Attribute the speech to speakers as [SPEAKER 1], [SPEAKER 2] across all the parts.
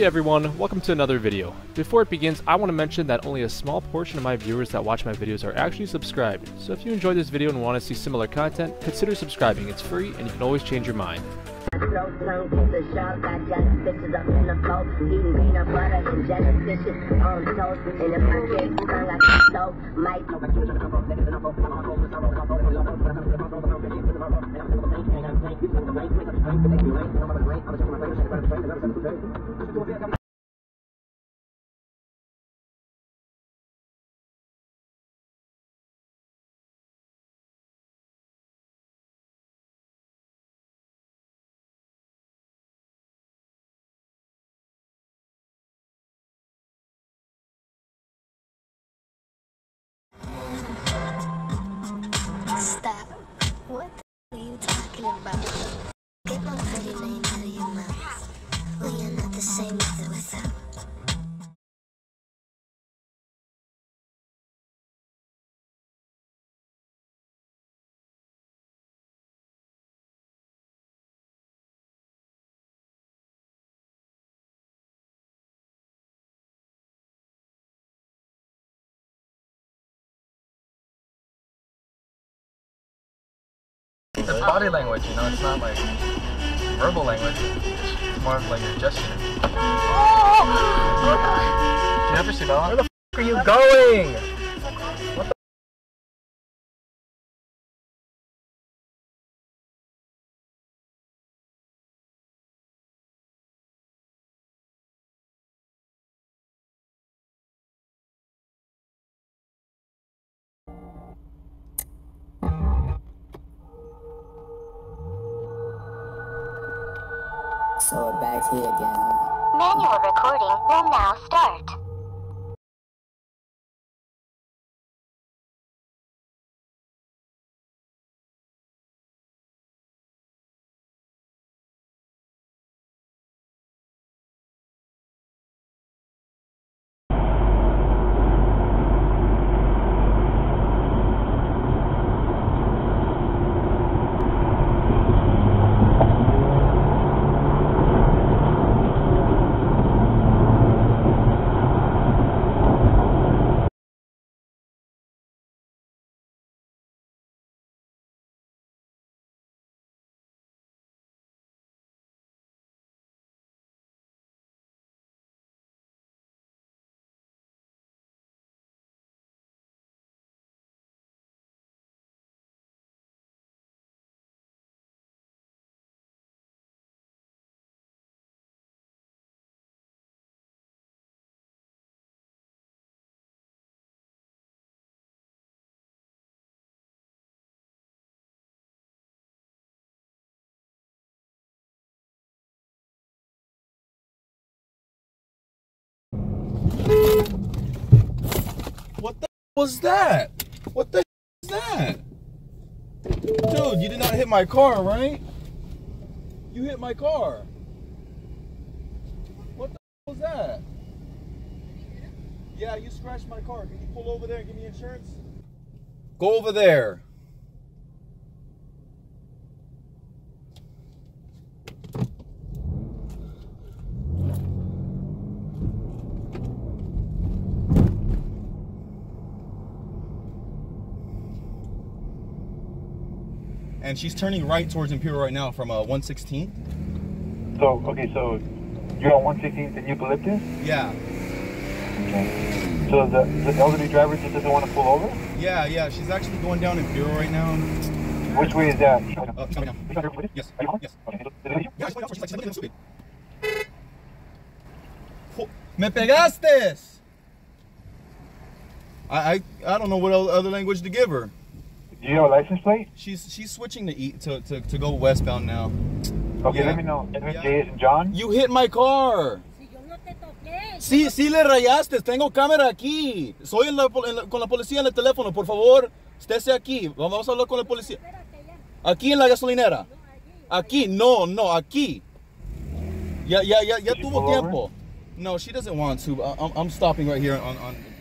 [SPEAKER 1] Hey everyone, welcome to another video. Before it begins, I want to mention that only a small portion of my viewers that watch my videos are actually subscribed, so if you enjoyed this video and want to see similar content, consider subscribing. It's free and you can always change your mind.
[SPEAKER 2] Stop. What the are you talking about? Get my pretty name out of your mouth. We are not the same with or without.
[SPEAKER 3] It's body language, you know, it's not like verbal language, it's more of like your gesture. Do you have your seatbelt on? Where the f are you going? What the
[SPEAKER 4] So we're back here again, huh?
[SPEAKER 2] Manual recording will now start.
[SPEAKER 5] What the was that? What the is that? Dude, you did not hit my car, right? You hit my car. What the was that? Yeah, you scratched my car. Can you pull over there and give me insurance? Go over there. And she's turning right towards Imperial right now from 116th.
[SPEAKER 6] So, okay, so you're on 116th and eucalyptus?
[SPEAKER 5] Yeah.
[SPEAKER 6] Okay. So the elderly driver just doesn't want to pull over?
[SPEAKER 5] Yeah, she's actually going down Imperial right now.
[SPEAKER 6] Which way is that?
[SPEAKER 5] She's coming down. Yes, yes. Yeah, she's going down. She's like, looking stupid. Me pegaste! I don't know what other language to give her.
[SPEAKER 6] Do you have a license plate?
[SPEAKER 5] She's switching to go westbound now.
[SPEAKER 6] Okay,
[SPEAKER 5] Yeah.
[SPEAKER 6] let me know. J as in John?
[SPEAKER 5] You hit my car. Sí, sí le rayaste. Tengo cámara aquí. Soy con la policía en el teléfono. Por favor, estése aquí. Vamos a hablar con la policía. Aquí en la gasolinera. Aquí, no, aquí. Ya tuvo tiempo. No, she doesn't want to. I'm stopping right here on Imperial.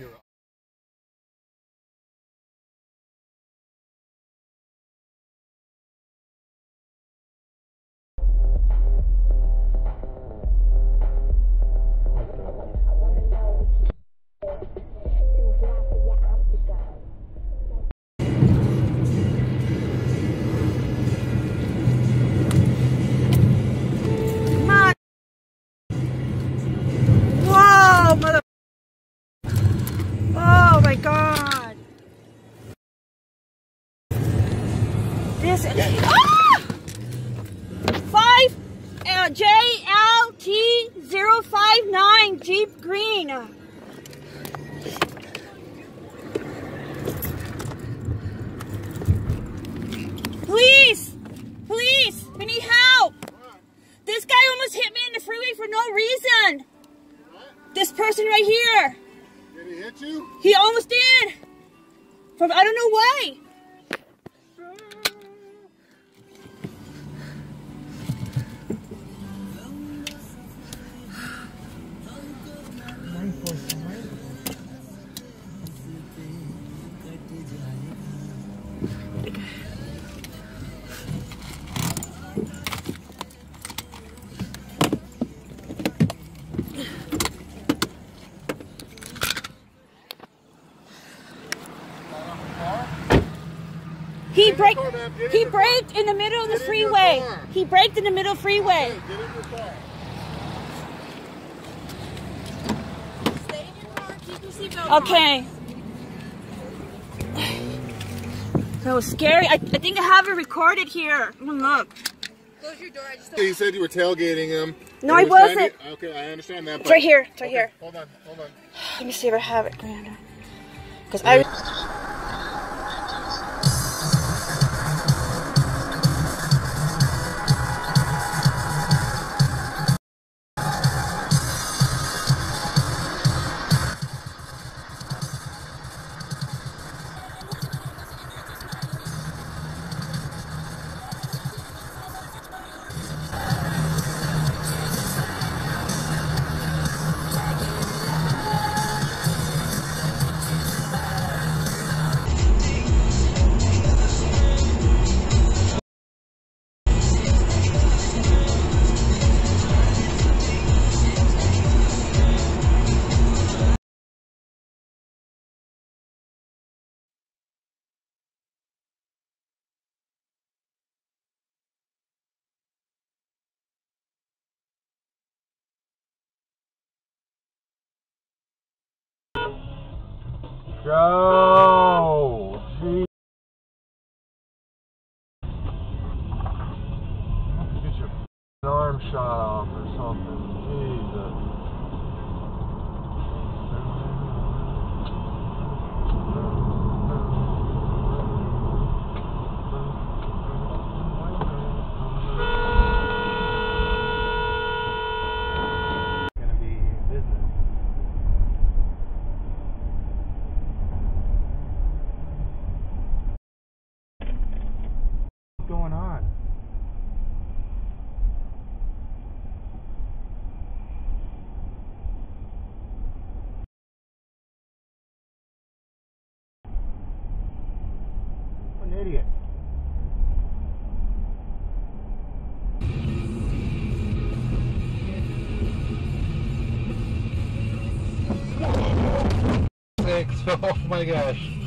[SPEAKER 7] This ah! 5 JLT059 Jeep Green. Please, please, we need help. This guy almost hit me in the freeway for no reason. This person right here.
[SPEAKER 8] Did he hit you?
[SPEAKER 7] He almost did. From I don't know why. He braked in the middle of the freeway. He braked in the middle of the freeway.
[SPEAKER 8] Get in your car.
[SPEAKER 7] Stay in your car. Keep your seatbelt on. Okay. That was scary. I think I have it recorded here. Look.
[SPEAKER 8] Close your door. You said you were tailgating him.
[SPEAKER 7] No, I wasn't.
[SPEAKER 8] Okay, I understand that.
[SPEAKER 7] It's right here. It's right here.
[SPEAKER 8] Hold on.
[SPEAKER 7] Let me see if I have it. Because I...
[SPEAKER 8] Go! Gee. Get your arm shot off or something. Jesus. Gonna be business. Going on? What an idiot. Oh my gosh.